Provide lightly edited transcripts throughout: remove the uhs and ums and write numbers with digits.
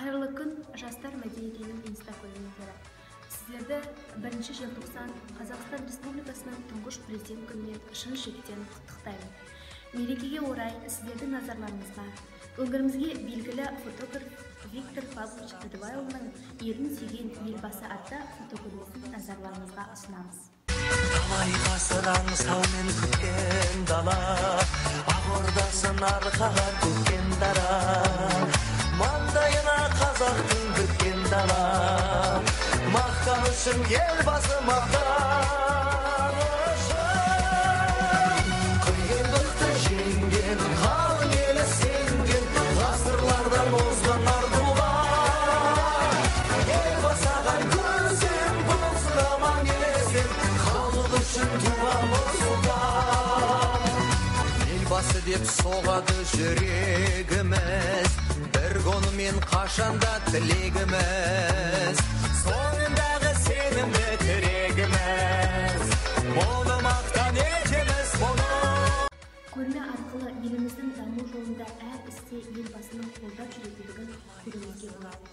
Hayırlı gün Жастар мәдениетінің инста көрермендері. Сіздерді 1 желтоқсан Қазақстан Республикасының тұңғыш президент күнімен шын жүректен құттықтаймын. Мерекеге орай сіздердің назарларыңызға өңірімізге белгілі фотограф Виктор Павлович Тадыбайұлының елін сүйген елбасы атты фотокөрмесін назарларыңызға ұсынамыз. Талай ғасыран саумен күткен дала, ақ ордасын арқаға көккен дара, маңдайына қазақтың біткен дала, мақтанышым елбасы мақтанышым. Қиындықты жеңген, қалың елі сенген, ғасырлардан озған ардуға, елбасы ағам көсем болсын аман есен, халық үшін туамыз сұлтан. Елбасы деп соғады жүрегіміз, бір күнімен қашанда тілегіміз, соңындағы сенімді тірегіміз, мұны мақтан етеміз мұны. Көрме арқылы еліміздің даму жолында әр істе елбасының қолдап жүретіндігін көруімізге болады.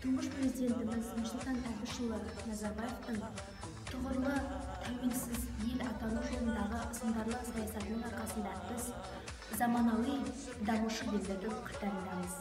Тұңғыш президентіміз Нұрсұлтан Әбішұлы Назарбаевтың тұғырлы тәуелсіз ел атану жолындағы сындарлы саясатының арқасында біз заманауи дамушы елдердің қатарындамыз.